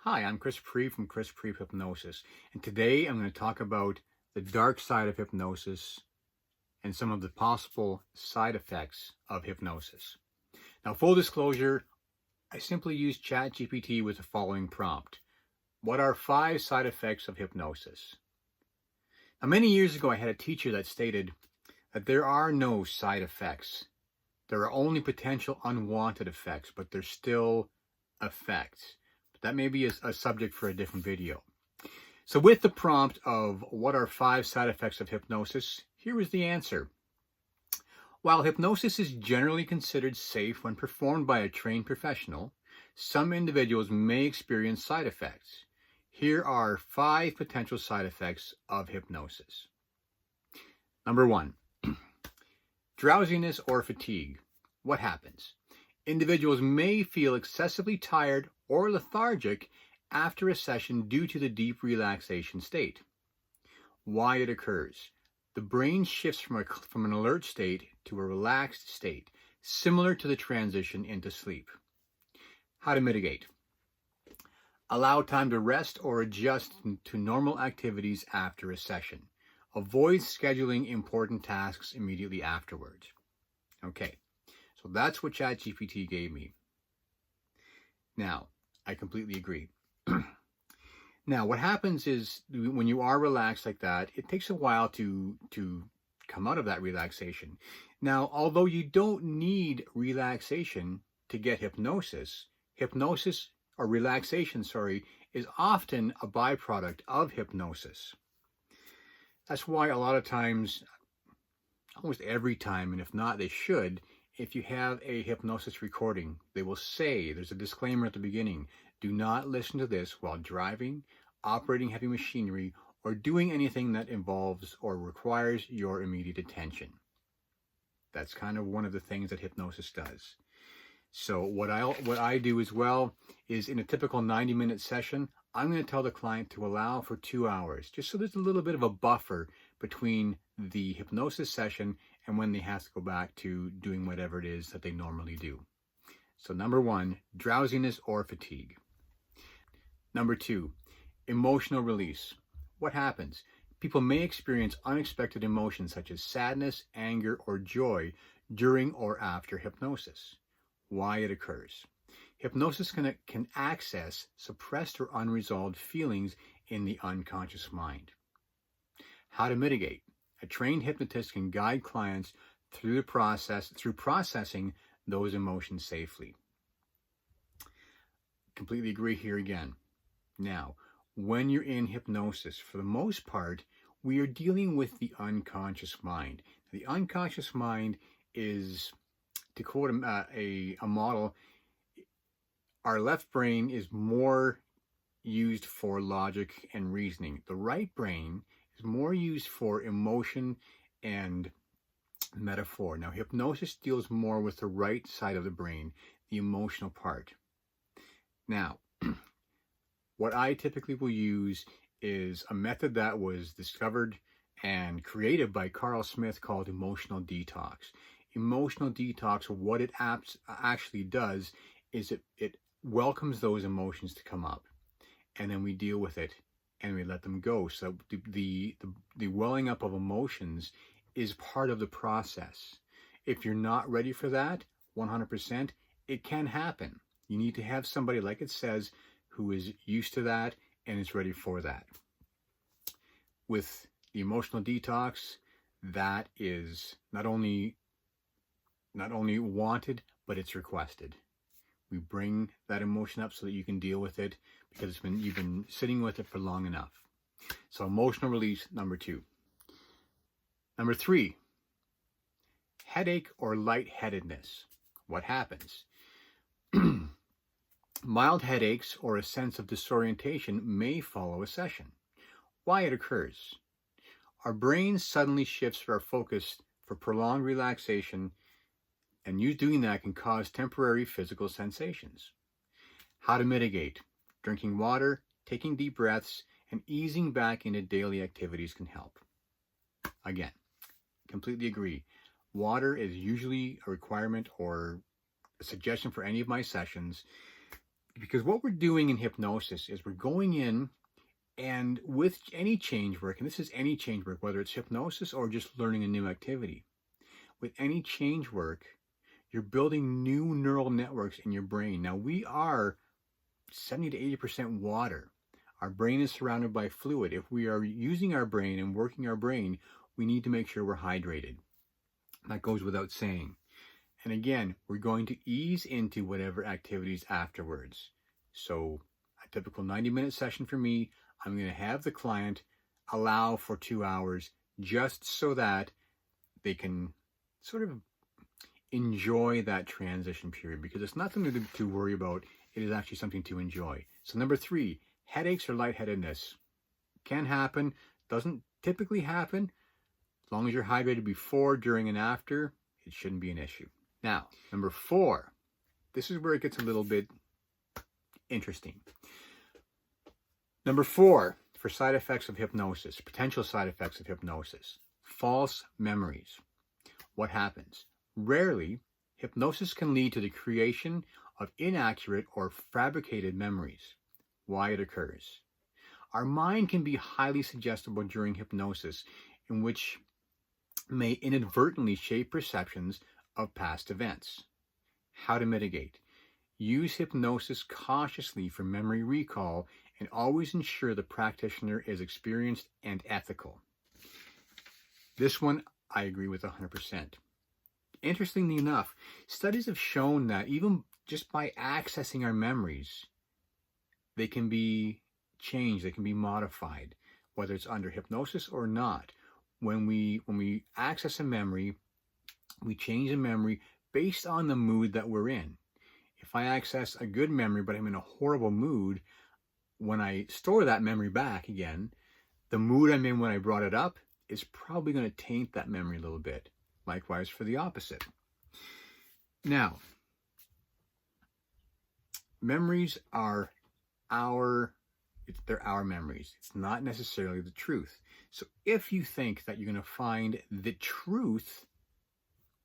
Hi, I'm Chris Priebe from Chris Priebe Hypnosis, and today I'm going to talk about the dark side of hypnosis and some of the possible side effects of hypnosis. Now, full disclosure, I simply used ChatGPT with the following prompt. What are 5 side effects of hypnosis? Now, many years ago, I had a teacher that stated that there are no side effects. There are only potential unwanted effects, but they're still effects. That may be a subject for a different video. So with the prompt of what are 5 side effects of hypnosis, here is the answer. While hypnosis is generally considered safe when performed by a trained professional, some individuals may experience side effects. Here are 5 potential side effects of hypnosis. Number 1, drowsiness or fatigue. What happens? Individuals may feel excessively tired or lethargic after a session due to the deep relaxation state. Why it occurs? The brain shifts from an alert state to a relaxed state, similar to the transition into sleep. How to mitigate? Allow time to rest or adjust to normal activities after a session. Avoid scheduling important tasks immediately afterwards. Okay, so that's what ChatGPT gave me. Now, I completely agree. Now, what happens is when you are relaxed like that, it takes a while to come out of that relaxation. Now, although you don't need relaxation to get hypnosis, relaxation, is often a byproduct of hypnosis. That's why a lot of times, almost every time, and if not, they should, if you have a hypnosis recording, they will say, there's a disclaimer at the beginning, do not listen to this while driving, operating heavy machinery, or doing anything that involves or requires your immediate attention. That's kind of one of the things that hypnosis does. So what I do as well is in a typical 90-minute session, I'm going to tell the client to allow for 2 hours, just so there's a little bit of a buffer between the hypnosis session and when they have to go back to doing whatever it is that they normally do. So number 1, drowsiness or fatigue. Number 2, emotional release. What happens? People may experience unexpected emotions such as sadness, anger, or joy during or after hypnosis. Why it occurs? Hypnosis can access suppressed or unresolved feelings in the unconscious mind. How to mitigate? A trained hypnotist can guide clients through processing those emotions safely. Completely agree here again. Now, when you're in hypnosis, for the most part, we are dealing with the unconscious mind. The unconscious mind is, to quote a model, our left brain is more used for logic and reasoning. The right brain is more used for emotion and metaphor. Now, hypnosis deals more with the right side of the brain, the emotional part. Now, what I typically will use is a method that was discovered and created by Carl Smith called emotional detox. Emotional detox, what it actually does is it welcomes those emotions to come up, and then we deal with it and we let them go. So the welling up of emotions is part of the process. If you're not ready for that 100%, it can happen. You need to have somebody, like it says, who is used to that and is ready for that. With the emotional detox, that is not only wanted, but it's requested. We bring that emotion up so that you can deal with it because you've been sitting with it for long enough. So emotional release, number 2. Number 3, headache or lightheadedness. What happens? Mild headaches or a sense of disorientation may follow a session. Why it occurs? Our brain suddenly shifts our focus for prolonged relaxation, and you doing that can cause temporary physical sensations. How to mitigate? Drinking water, taking deep breaths, and easing back into daily activities can help. Again, completely agree. Water is usually a requirement or a suggestion for any of my sessions. Because what we're doing in hypnosis is we're going in, and with any change work, and this is any change work, whether it's hypnosis or just learning a new activity, with any change work, you're building new neural networks in your brain. Now, we are 70 to 80% water. Our brain is surrounded by fluid. If we are using our brain and working our brain, we need to make sure we're hydrated. That goes without saying. And again, we're going to ease into whatever activities afterwards. So a typical 90-minute session for me, I'm going to have the client allow for 2 hours just so that they can sort of enjoy that transition period, because it's not something to worry about. It is actually something to enjoy. So number 3, headaches or lightheadedness can happen, doesn't typically happen. As long as you're hydrated before, during, and after, it shouldn't be an issue. Now, number 4, this is where it gets a little bit interesting. Number 4, for side effects of hypnosis, potential side effects of hypnosis, false memories. What happens? Rarely, hypnosis can lead to the creation of inaccurate or fabricated memories. Why it occurs? Our mind can be highly suggestible during hypnosis, in which may inadvertently shape perceptions of past events. How to mitigate? Use hypnosis cautiously for memory recall, and always ensure the practitioner is experienced and ethical. This one I agree with 100%. Interestingly enough, studies have shown that even just by accessing our memories, they can be changed, they can be modified, whether it's under hypnosis or not. When we access a memory, we change the memory based on the mood that we're in. If I access a good memory, but I'm in a horrible mood, when I store that memory back again, the mood I'm in when I brought it up is probably going to taint that memory a little bit. Likewise for the opposite. Now, memories are they're our memories. It's not necessarily the truth. So if you think that you're going to find the truth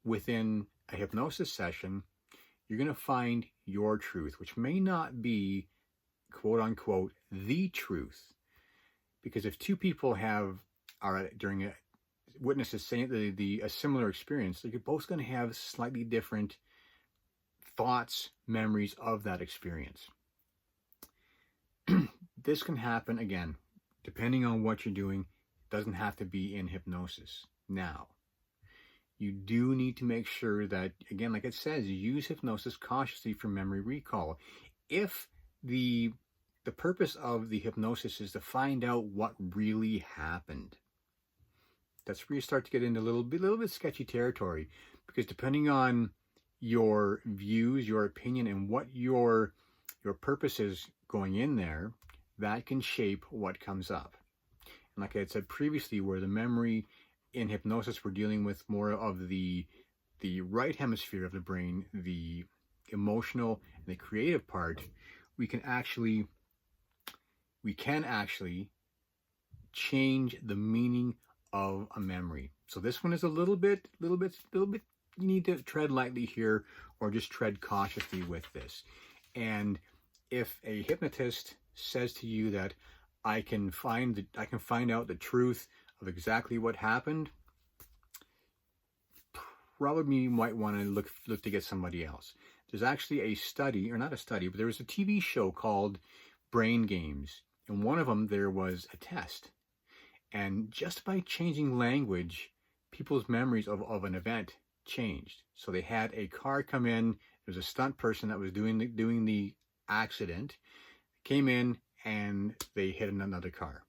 within a hypnosis session, you're going to find your truth, which may not be, quote unquote, the truth. Because if two people are during witnesses saying a similar experience, they're both going to have slightly different thoughts, memories of that experience. This can happen, again, depending on what you're doing. It doesn't have to be in hypnosis. Now, you do need to make sure that, again, like it says, use hypnosis cautiously for memory recall. If the purpose of the hypnosis is to find out what really happened, that's where you start to get into a little bit sketchy territory, because depending on your views, your opinion, and what your purpose is going in there, that can shape what comes up. And like I had said previously, where the memory in hypnosis, we're dealing with more of the right hemisphere of the brain, the emotional and the creative part, we can actually change the meaning of a memory. So this one is a little bit, you need to tread lightly here, or just tread cautiously with this. And if a hypnotist says to you that I can find out the truth of exactly what happened, probably you might want to look to get somebody else. There's actually a study, or not a study, but there was a TV show called Brain Games. And one of them, there was a test. And just by changing language, people's memories of an event changed. So they had a car come in. There was a stunt person that was doing the accident, came in, and they hit another car.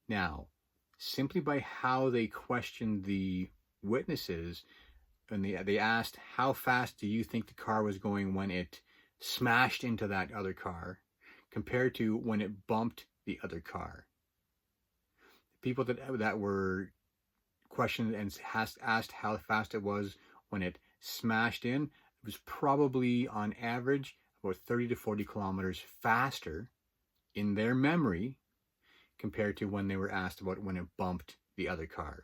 Now, simply by how they questioned the witnesses, and they asked, how fast do you think the car was going when it smashed into that other car compared to when it bumped the other car? People that were questioned and asked how fast it was when it smashed in, it was probably on average about 30 to 40 kilometers faster in their memory compared to when they were asked about when it bumped the other car.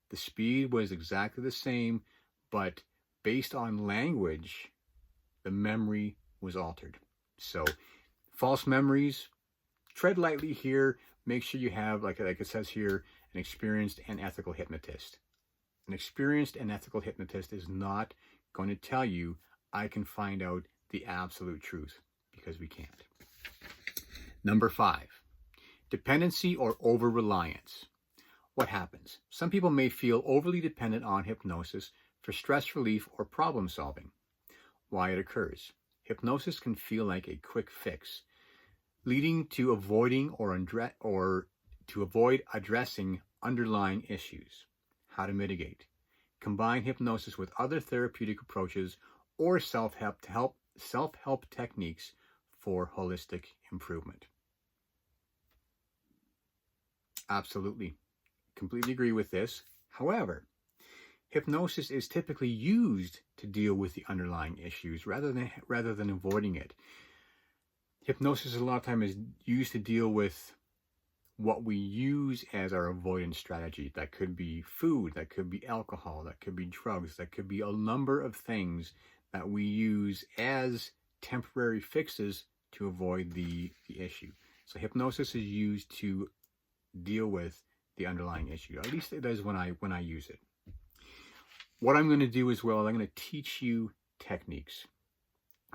The speed was exactly the same, but based on language, the memory was altered. So false memories, tread lightly here. Make sure you have, like it says here, an experienced and ethical hypnotist. An experienced and ethical hypnotist is not going to tell you, I can find out the absolute truth, because we can't. Number 5, dependency or over-reliance. What happens? Some people may feel overly dependent on hypnosis for stress relief or problem solving. Why it occurs? Hypnosis can feel like a quick fix, leading to avoiding or to avoid addressing underlying issues. How to mitigate? Combine hypnosis with other therapeutic approaches or self-help techniques for holistic improvement. Absolutely. Completely agree with this. However, hypnosis is typically used to deal with the underlying issues rather than avoiding it. Hypnosis a lot of time is used to deal with what we use as our avoidance strategy. That could be food, that could be alcohol, that could be drugs, that could be a number of things that we use as temporary fixes to avoid the issue. So hypnosis is used to deal with the underlying issue. At least it does when I use it. What I'm going to do as well, I'm going to teach you techniques.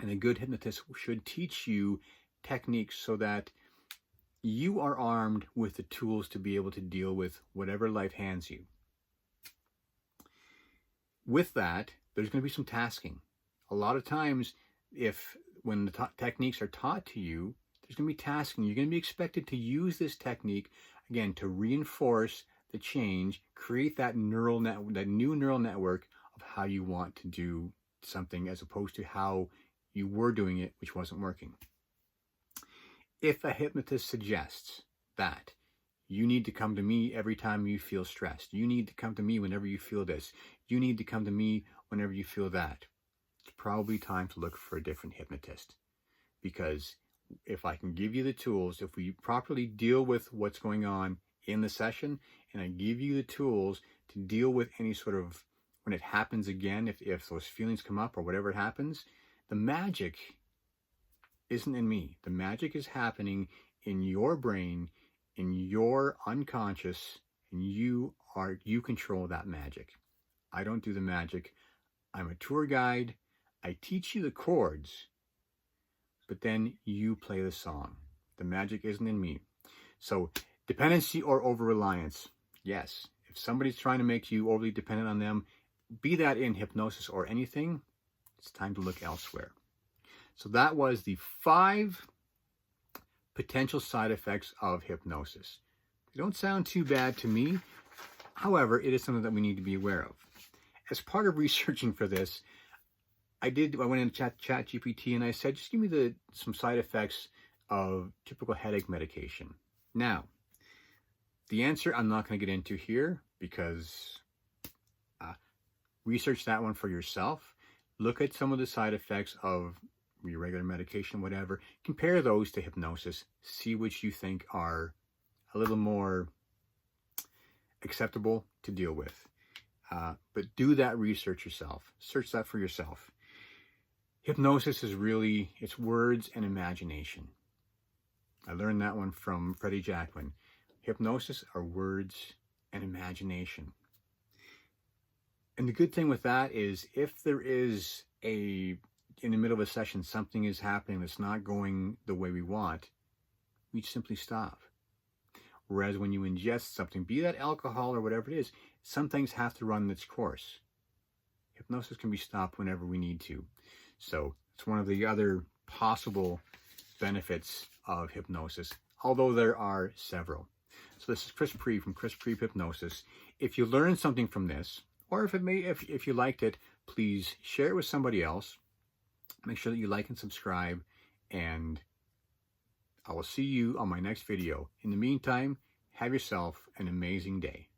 And a good hypnotist should teach you techniques so that you are armed with the tools to be able to deal with whatever life hands you. With that, there's going to be some tasking. A lot of times, when the techniques are taught to you, there's going to be tasking. You're going to be expected to use this technique, again, to reinforce the change, create that new neural network of how you want to do something as opposed to how you were doing it, which wasn't working. If a hypnotist suggests that you need to come to me every time you feel stressed, you need to come to me whenever you feel this, you need to come to me whenever you feel that, it's probably time to look for a different hypnotist. Because if I can give you the tools, if we properly deal with what's going on in the session, and I give you the tools to deal with any sort of, when it happens again, if those feelings come up or whatever happens, the magic isn't in me. The magic is happening in your brain, in your unconscious, and you control that magic. I don't do the magic. I'm a tour guide. I teach you the chords, but then you play the song. The magic isn't in me. So dependency or over-reliance. Yes, if somebody's trying to make you overly dependent on them, be that in hypnosis or anything, it's time to look elsewhere. So that was the 5 potential side effects of hypnosis. They don't sound too bad to me. However, it is something that we need to be aware of. As part of researching for this, I went into ChatGPT and I said, just give me some side effects of typical headache medication. Now, the answer I'm not going to get into here because research that one for yourself. Look at some of the side effects of your regular medication, whatever. Compare those to hypnosis. See which you think are a little more acceptable to deal with. But do that research yourself. Search that for yourself. Hypnosis is really, it's words and imagination. I learned that one from Freddie Jacquin. Hypnosis are words and imagination. And the good thing with that is if there is in the middle of a session, something is happening that's not going the way we want, we simply stop. Whereas when you ingest something, be that alcohol or whatever it is, some things have to run its course. Hypnosis can be stopped whenever we need to. So it's one of the other possible benefits of hypnosis, although there are several. So this is Chris Priebe from Chris Priebe Hypnosis. If you learned something from this, or if you liked it, please share it with somebody else. Make sure that you like and subscribe, and I will see you on my next video. In the meantime, have yourself an amazing day.